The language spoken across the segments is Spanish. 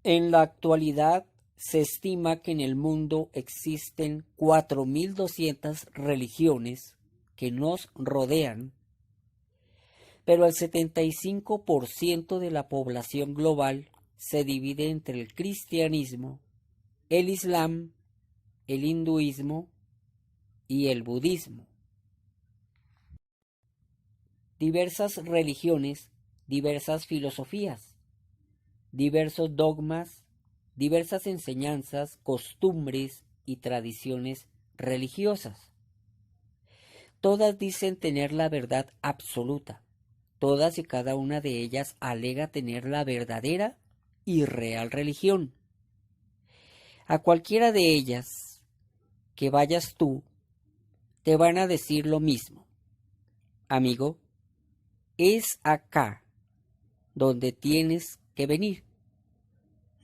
En la actualidad se estima que en el mundo existen 4.200 religiones que nos rodean, pero el 75% de la población global se divide entre el cristianismo, el islam, el hinduismo y el budismo. Diversas religiones, diversas filosofías, diversos dogmas, diversas enseñanzas, costumbres y tradiciones religiosas. Todas dicen tener la verdad absoluta. Todas y cada una de ellas alega tener la verdadera y real religión. A cualquiera de ellas que vayas tú, te van a decir lo mismo. Amigo, es acá donde tienes que venir.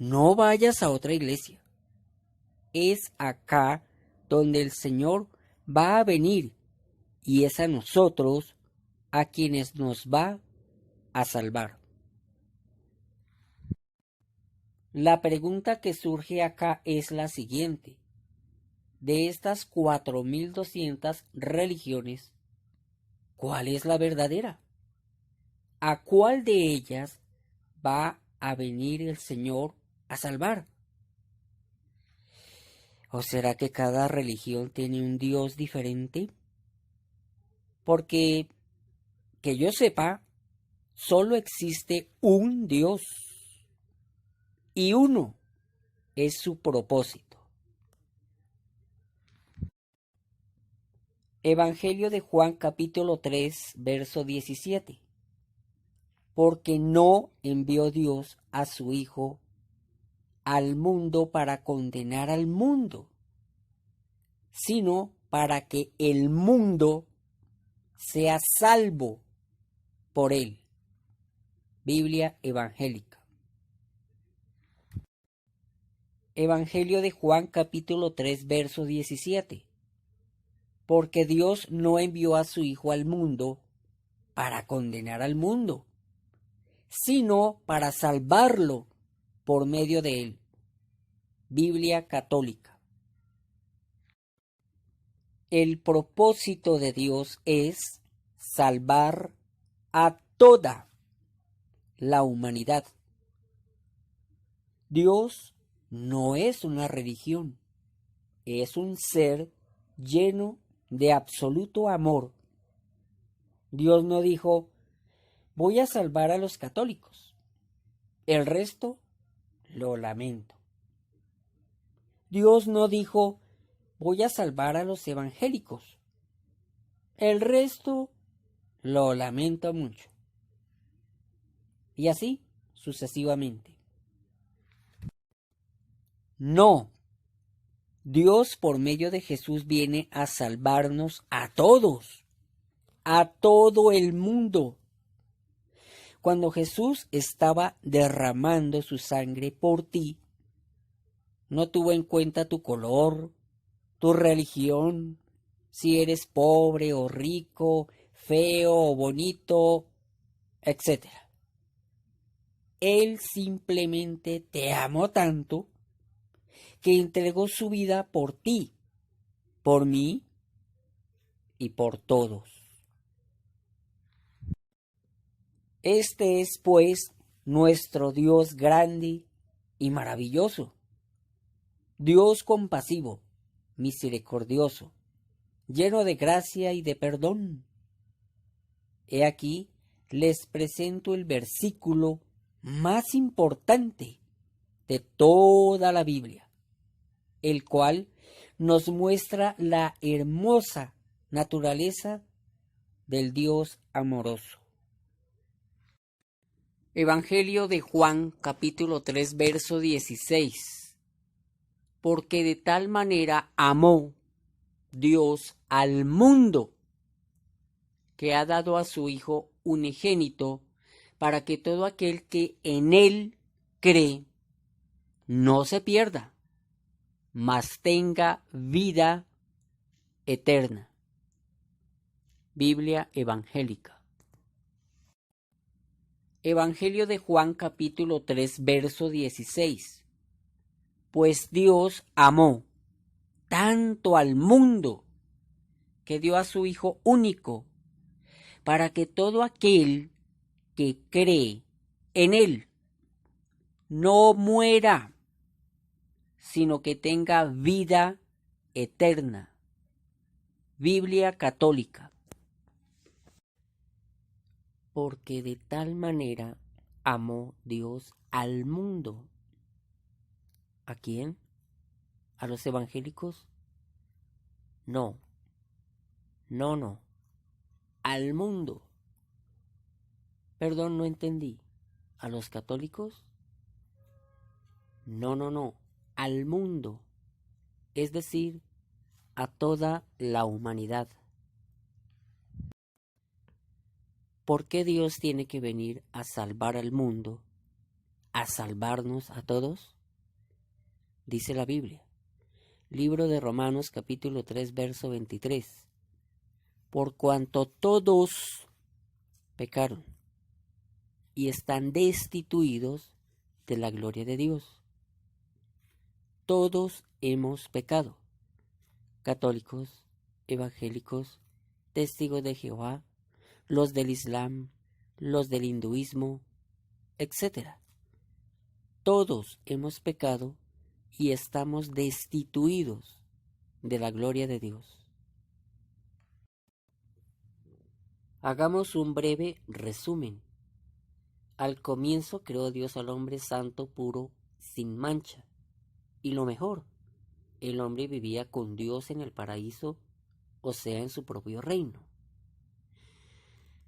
No vayas a otra iglesia. Es acá donde el Señor va a venir y es a nosotros a quienes nos va a salvar. La pregunta que surge acá es la siguiente. De estas 4.200 religiones, ¿cuál es la verdadera? ¿A cuál de ellas va a venir el Señor a salvar? ¿O será que cada religión tiene un Dios diferente? Porque, que yo sepa, solo existe un Dios y uno es su propósito. Evangelio de Juan capítulo 3, verso 17. Porque no envió Dios a su Hijo al mundo para condenar al mundo, sino para que el mundo sea salvo por él. Biblia evangélica. Evangelio de Juan capítulo 3 verso 17. Porque Dios no envió a su Hijo al mundo para condenar al mundo, sino para salvarlo por medio de él. Biblia católica. El propósito de Dios es salvar a toda la humanidad. Dios no es una religión, es un ser lleno de absoluto amor. Dios no dijo, voy a salvar a los católicos, el resto lo lamento. Dios no dijo, voy a salvar a los evangélicos, el resto lo lamento mucho. Y así sucesivamente. No, Dios por medio de Jesús viene a salvarnos a todos, a todo el mundo. Cuando Jesús estaba derramando su sangre por ti, no tuvo en cuenta tu color, tu religión, si eres pobre o rico, feo o bonito, etc. Él simplemente te amó tanto que entregó su vida por ti, por mí y por todos. Este es, pues, nuestro Dios grande y maravilloso, Dios compasivo, misericordioso, lleno de gracia y de perdón. He aquí, les presento el versículo más importante de toda la Biblia, el cual nos muestra la hermosa naturaleza del Dios amoroso. Evangelio de Juan, capítulo 3, verso 16. Porque de tal manera amó Dios al mundo, que ha dado a su Hijo unigénito, para que todo aquel que en él cree no se pierda, mas tenga vida eterna. Biblia evangélica. Evangelio de Juan capítulo 3 verso 16. Pues Dios amó tanto al mundo que dio a su Hijo único, para que todo aquel que cree en Él no muera, sino que tenga vida eterna. Biblia Católica. Porque de tal manera amó Dios al mundo. ¿A quién? ¿A los evangélicos? No, no. Al mundo. Perdón, no entendí. ¿A los católicos? No. Al mundo. Es decir, a toda la humanidad. ¿Por qué Dios tiene que venir a salvar al mundo? ¿A salvarnos a todos? Dice la Biblia. Libro de Romanos capítulo 3 verso 23. Por cuanto todos pecaron y están destituidos de la gloria de Dios. Todos hemos pecado. Católicos, evangélicos, testigos de Jehová, los del Islam, los del hinduismo, etc. Todos hemos pecado y estamos destituidos de la gloria de Dios. Hagamos un breve resumen. Al comienzo creó Dios al hombre santo, puro, sin mancha. Y lo mejor, el hombre vivía con Dios en el paraíso, o sea, en su propio reino.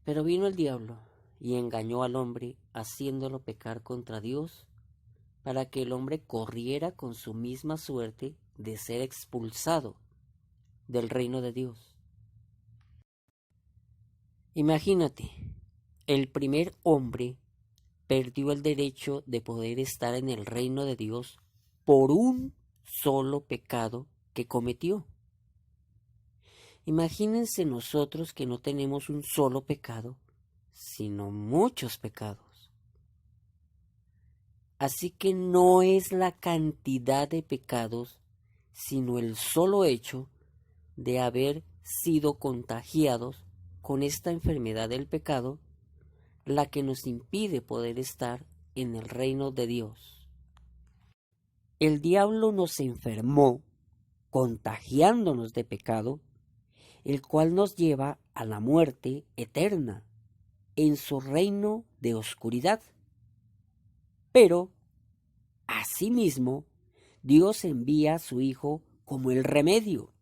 Pero vino el diablo y engañó al hombre, haciéndolo pecar contra Dios, para que el hombre corriera con su misma suerte de ser expulsado del reino de Dios. Imagínate, el primer hombre perdió el derecho de poder estar en el reino de Dios por un solo pecado que cometió. Imagínense nosotros que no tenemos un solo pecado, sino muchos pecados. Así que no es la cantidad de pecados, sino el solo hecho de haber sido contagiados con esta enfermedad del pecado, la que nos impide poder estar en el reino de Dios. El diablo nos enfermó contagiándonos de pecado, el cual nos lleva a la muerte eterna en su reino de oscuridad. Pero, asimismo, Dios envía a su Hijo como el remedio,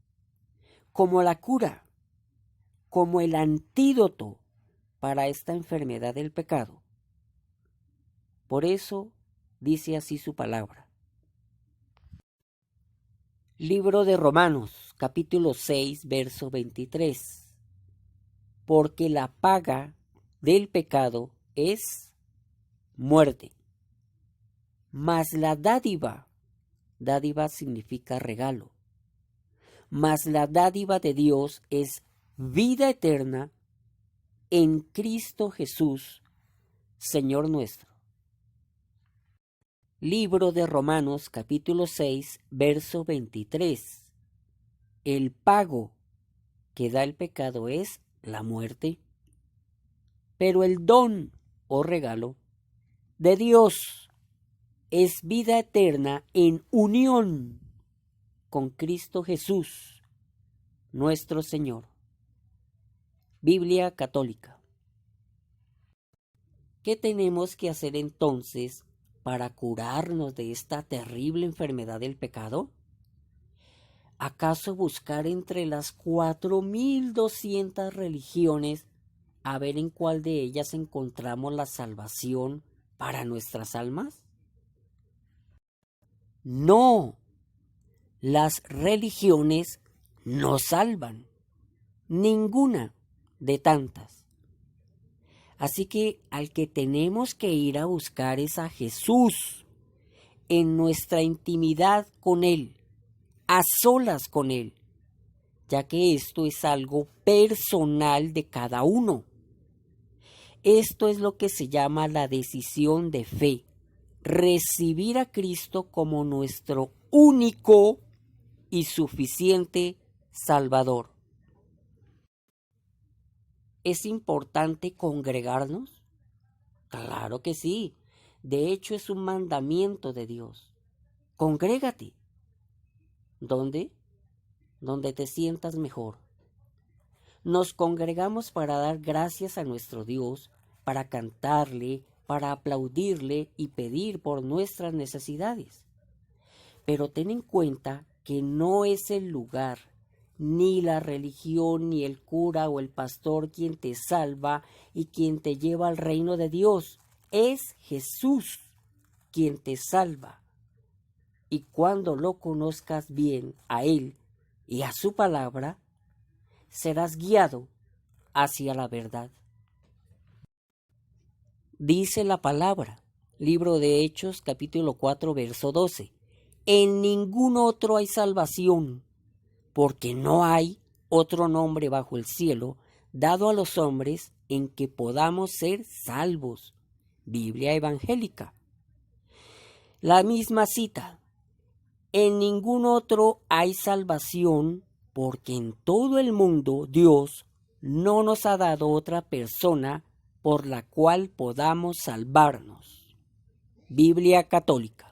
como la cura, como el antídoto para esta enfermedad del pecado. Por eso dice así su palabra. Libro de Romanos, capítulo 6, verso 23. Porque la paga del pecado es muerte. Mas la dádiva significa regalo, mas la dádiva de Dios es vida eterna en Cristo Jesús, Señor nuestro. Libro de Romanos, capítulo 6, verso 23. El pago que da el pecado es la muerte, pero el don o regalo de Dios es vida eterna en unión con Cristo Jesús, nuestro Señor. Biblia Católica. ¿Qué tenemos que hacer entonces para curarnos de esta terrible enfermedad del pecado? ¿Acaso buscar entre las 4.200 religiones a ver en cuál de ellas encontramos la salvación para nuestras almas? No, las religiones no salvan, ninguna de tantas. Así que al que tenemos que ir a buscar es a Jesús, en nuestra intimidad con Él, a solas con Él, ya que esto es algo personal de cada uno. Esto es lo que se llama la decisión de fe. Recibir a Cristo como nuestro único y suficiente Salvador. ¿Es importante congregarnos? Claro que sí. De hecho, es un mandamiento de Dios. Congrégate. ¿Dónde? Donde te sientas mejor. Nos congregamos para dar gracias a nuestro Dios, para cantarle, para aplaudirle y pedir por nuestras necesidades. Pero ten en cuenta que no es el lugar, ni la religión, ni el cura o el pastor quien te salva y quien te lleva al reino de Dios. Es Jesús quien te salva. Y cuando lo conozcas bien a Él y a su palabra, serás guiado hacia la verdad. Dice la palabra, libro de Hechos, capítulo 4, verso 12. En ningún otro hay salvación, porque no hay otro nombre bajo el cielo dado a los hombres en que podamos ser salvos. Biblia evangélica. La misma cita. En ningún otro hay salvación, porque en todo el mundo Dios no nos ha dado otra persona por la cual podamos salvarnos. Biblia católica.